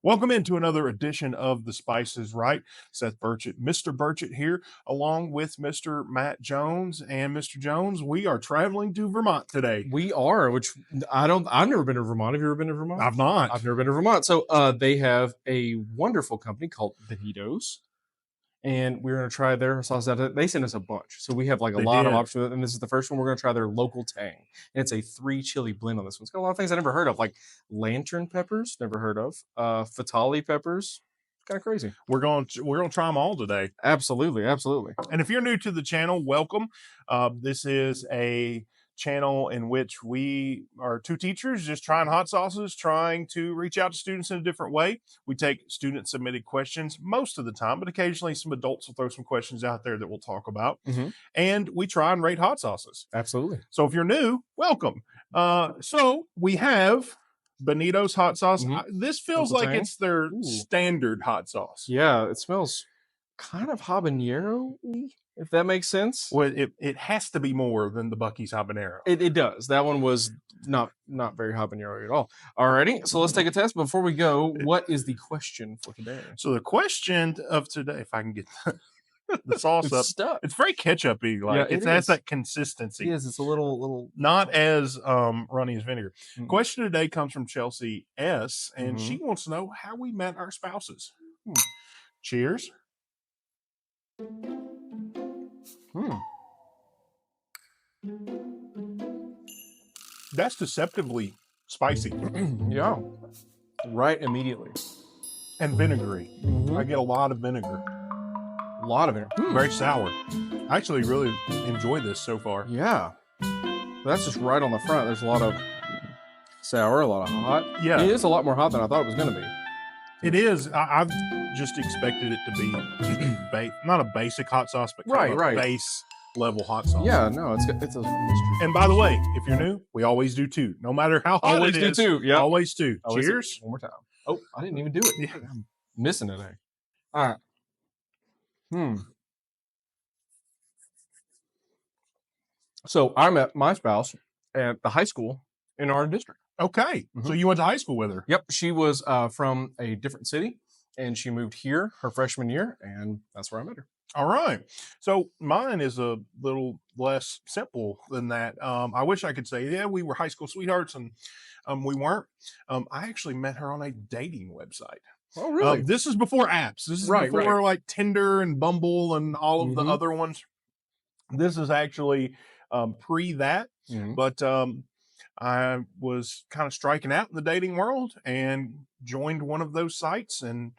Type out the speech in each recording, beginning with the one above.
Welcome into another edition of The Spice is Right. Seth Burchett, Mr. Burchett here, along with Mr. Matt Jones. And Mr. Jones, we are traveling to Vermont today. We are, which I've never been to Vermont. Have you ever been to Vermont? I've not. I've never been to Vermont. So they have a wonderful company called Benito's, and we're going to try their sauce out. They sent us a bunch. So we have like a They lot of did. options. And this is the first one. We're going to try their local Tang. And it's a 3 chili blend on this one. It's got a lot of things I never heard of, like lantern peppers, never heard of, fatali peppers. Kind of crazy. We're going to try them all today. Absolutely. And if you're new to the channel, welcome. This is a channel in which we are two teachers just trying hot sauces, trying to reach out to students in a different way. We take student submitted questions most of the time, but occasionally some adults will throw some questions out there that we'll talk about. And we try and rate hot sauces. Absolutely. So if you're new, welcome. So we have Benito's hot sauce. This feels Local like Tang. it's their Ooh. standard hot sauce. Yeah, it smells kind of habanero, if that makes sense. Well, it has to be more than the Buc-ee's habanero. It does. That one was not very habanero at all. Alrighty, so let's take a test. Before we go, what is the question for today? So the question of today, if I can get the sauce up, Stuck. it's very ketchup-y. Like Yeah, it it has is. that consistency. It is. It's a little. Not as runny as vinegar. Mm. Question today comes from Chelsea S, and she wants to know how we met our spouses. Cheers. That's deceptively spicy Yeah. Right immediately. and vinegary. I get a lot of vinegar. A lot of it. Very sour. I actually really enjoy this so far. Yeah. That's just right on the front. There's a lot of sour, a lot of hot. Yeah. It is a lot more hot than I thought it was going to be. It is. I've just expected it to be just not a basic hot sauce, but kind of a base level hot sauce. Yeah, no, it's a mystery. And by the way, if you're new, we always do two. No matter how hot Always it do is, two. Yeah. always two. Always do. Cheers. One more time. Oh, I didn't even do it. Yeah. I'm missing today. All right. So I met my spouse at the high school in our district. Okay. So you went to high school with her. Yep. She was from a different city, and she moved here her freshman year, and that's where I met her. All right. So mine is a little less simple than that. I wish I could say, yeah, we were high school sweethearts, and we weren't. I actually met her on a dating website. Oh, really? This is before apps. This is before like Tinder and Bumble and all of the other ones. This is actually pre that, but I was kind of striking out in the dating world and joined one of those sites and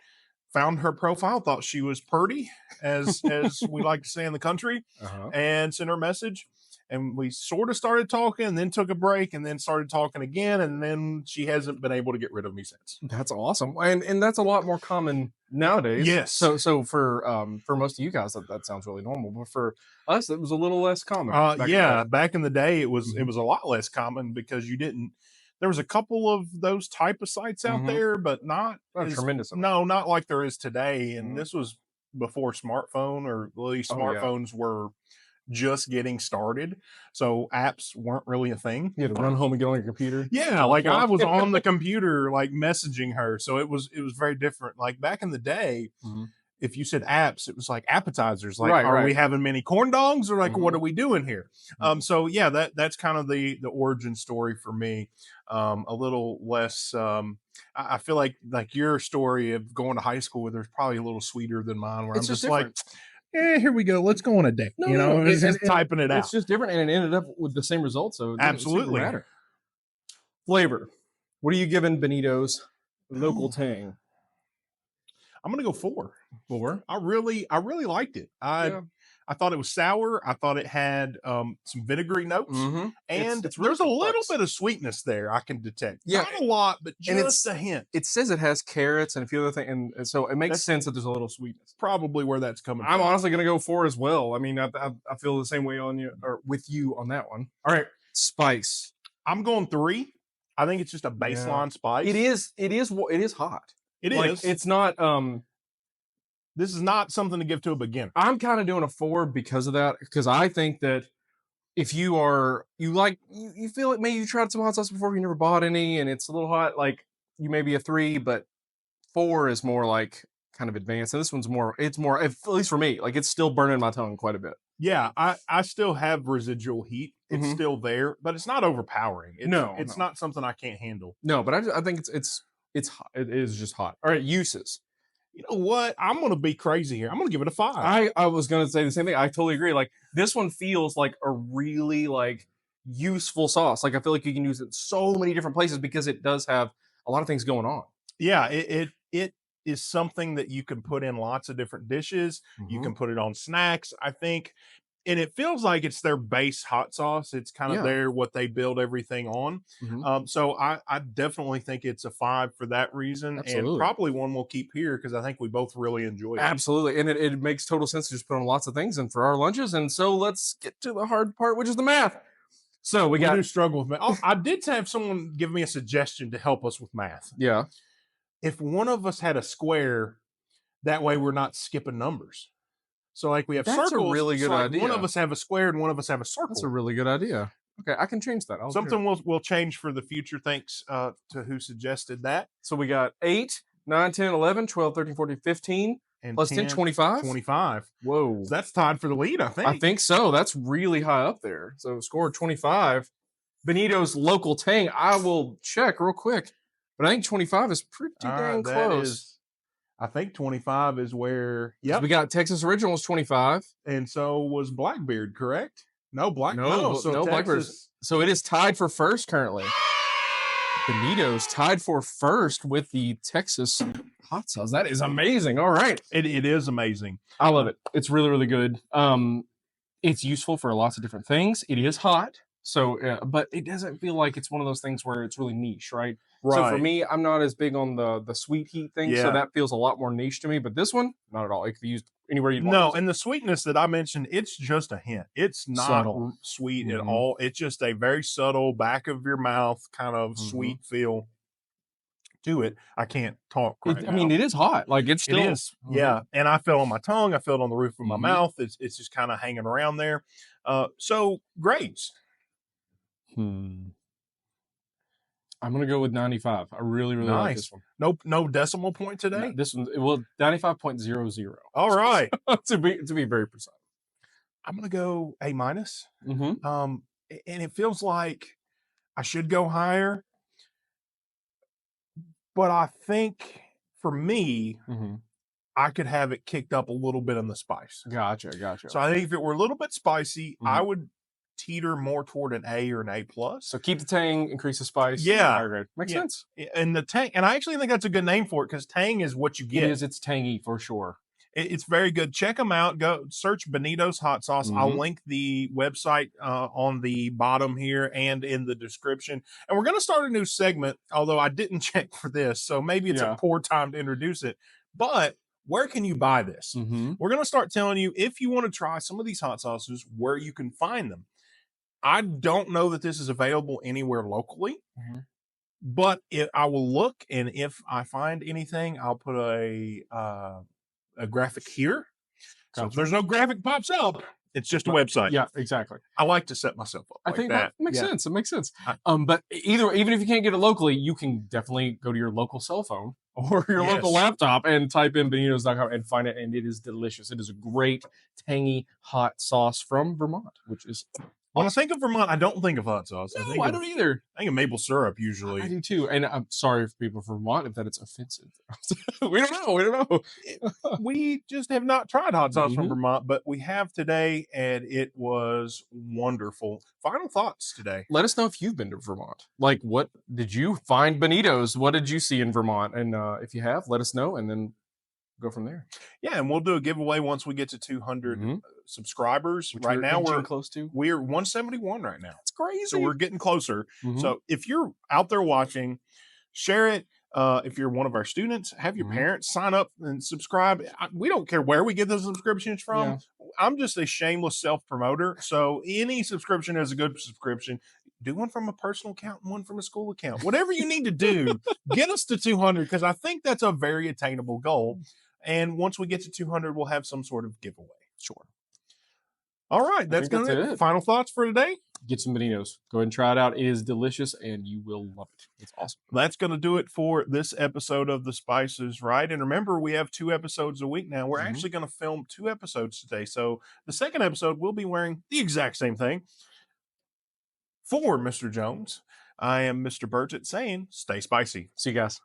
found her profile, thought she was purty, as we like to say in the country, and sent her a message. And we sort of started talking, and then took a break, and then started talking again, and then she hasn't been able to get rid of me since. That's awesome, and that's a lot more common nowadays. Yes. So for most of you guys, that sounds really normal, but for us, it was a little less common. Back in the day, it was a lot less common because you didn't. There was a couple of those type of sites out there, but not tremendous. No, not like there is today. And this was before smartphone, or at least smartphones were just getting started, so apps weren't really a thing. You had to run home and get on your computer. Yeah, like I was on the computer, like messaging her, so it was very different. Like back in the day, if you said apps, it was like appetizers. Like, are we having many corn dogs, or like what are we doing here? So yeah, that's kind of the origin story for me. A little less. I feel like your story of going to high school with her is probably a little sweeter than mine, where I'm just like, here we go. Let's go on a date. It's just typing it out. It's just different, and it ended up with the same result. So absolutely. Matter. Flavor. What are you giving Benito's local Tang? I'm gonna go 4. 4. I really liked it. I thought it was sour. I thought it had some vinegary notes, and there's a little bit of sweetness there I can detect. Yeah, not a lot, but just a hint. It says it has carrots and a few other things, and so it makes sense that there's a little sweetness. Probably where that's coming from. I'm honestly gonna go 4 as well. I mean, I feel the same way on you or with you on that one. All right, spice. I'm going 3. I think it's just a baseline spice. It is hot. It is. It's not. This is not something to give to a beginner. I'm kind of doing a 4 because of that. Because I think that if you feel like maybe you tried some hot sauce before, you never bought any, and it's a little hot, like you may be a 3, but 4 is more like kind of advanced, and this one's more. It's more, at least for me, like it's still burning my tongue quite a bit. Yeah, I still have residual heat. It's still there, but it's not overpowering. It's not something I can't handle. No, but I think it's hot. It is just hot. All right, uses. You know what? I'm going to be crazy here. I'm going to give it a 5. I was gonna say the same thing. I totally agree. Like this one feels like a really like useful sauce. Like I feel like you can use it so many different places because it does have a lot of things going on. Yeah, it is something that you can put in lots of different dishes. You can put it on snacks, I think. And it feels like it's their base hot sauce. It's kind of their what they build everything on. So I definitely think it's a 5 for that reason, and probably one we'll keep here because I think we both really enjoy it. Absolutely, and it makes total sense to just put on lots of things and for our lunches. And so let's get to the hard part, which is the math. So we do struggle with math. Oh, I did have someone give me a suggestion to help us with math. Yeah, if one of us had a square, that way we're not skipping numbers. So like we have that's circles. A really good idea. One of us have a square and one of us have a circle. That's a really good idea. Okay, I can change that. Something we'll change for the future. Thanks to who suggested that. So we got 8, 9, 10, 11, 12, 13, 14, 15, and plus 10, 25? 25. Whoa. So that's tied for the lead, I think. I think so. That's really high up there. So score 25. Benito's local Tang. I will check real quick. But I think 25 is pretty dang close. I think 25 is where. Yeah, we got Texas Originals 25, and so was Blackbeard, correct? No, no Blackbeard. So it is tied for first currently. Benito's tied for first with the Texas hot sauce. That is amazing. All right, it is amazing. I love it. It's really really good. It's useful for lots of different things. It is hot. So, but it doesn't feel like it's one of those things where it's really niche, right? So for me, I'm not as big on the sweet heat thing, so that feels a lot more niche to me. But this one, not at all. It could be used anywhere you want. No, and the sweetness that I mentioned, it's just a hint. It's not sweet at all. It's just a very subtle back of your mouth kind of sweet feel to it. I can't talk right now. I mean, it is hot. Like it's still. It is. Yeah, and I felt on my tongue. I felt on the roof of my mouth. It's just kind of hanging around there. So grades. I'm gonna go with 95. I really like this one. No decimal point today. No, this one, well, 95.00. All right, to be very precise. I'm gonna go A-. And it feels like I should go higher, but I think for me, I could have it kicked up a little bit in the spice. Gotcha. So I think if it were a little bit spicy, I would teeter more toward an A or an A+. So keep the Tang, increase the spice. Yeah. Makes sense. And the Tang, and I actually think that's a good name for it because Tang is what you get. It is. It's tangy for sure. It's very good. Check them out. Go search Benito's hot sauce. I'll link the website on the bottom here and in the description. And we're going to start a new segment, although I didn't check for this, so maybe it's a poor time to introduce it. But where can you buy this? We're going to start telling you, if you want to try some of these hot sauces, where you can find them. I don't know that this is available anywhere locally, but I will look, and if I find anything, I'll put a graphic here. So if there's no graphic pops up, it's just a website. Yeah, exactly. I like to set myself up. I think that makes sense. It makes sense. But even if you can't get it locally, you can definitely go to your local cell phone or your local laptop and type in Benitos.com and find it. And it is delicious. It is a great, tangy, hot sauce from Vermont, which is. When I think of Vermont, I don't think of hot sauce. No, I don't either. I think of maple syrup usually. I do too. And I'm sorry for people from Vermont if that it's offensive. We don't know. We just have not tried hot sauce from Vermont, but we have today, and it was wonderful. Final thoughts today. Let us know if you've been to Vermont. Like, what did you find Benito's? What did you see in Vermont? And if you have, let us know, and then go from there. Yeah, and we'll do a giveaway once we get to 200 subscribers. Which right now we're 171 right now. It's crazy. So we're getting closer. So if you're out there watching, share it. If you're one of our students, have your parents sign up and subscribe. We don't care where we get those subscriptions from. I'm just a shameless self-promoter. So any subscription is a good subscription. Do one from a personal account and one from a school account. Whatever you need to do, get us to 200, because I think that's a very attainable goal. And once we get to 200, we'll have some sort of giveaway. Sure. All right, that's going to be it. Final thoughts for today? Get some Bonitos. Go ahead and try it out. It is delicious, and you will love it. It's awesome. That's going to do it for this episode of The Spice Is Right. And remember, we have 2 episodes a week now. We're actually going to film 2 episodes today. So the second episode, we'll be wearing the exact same thing. For Mr. Jones, I am Mr. Burgett saying, stay spicy. See you guys.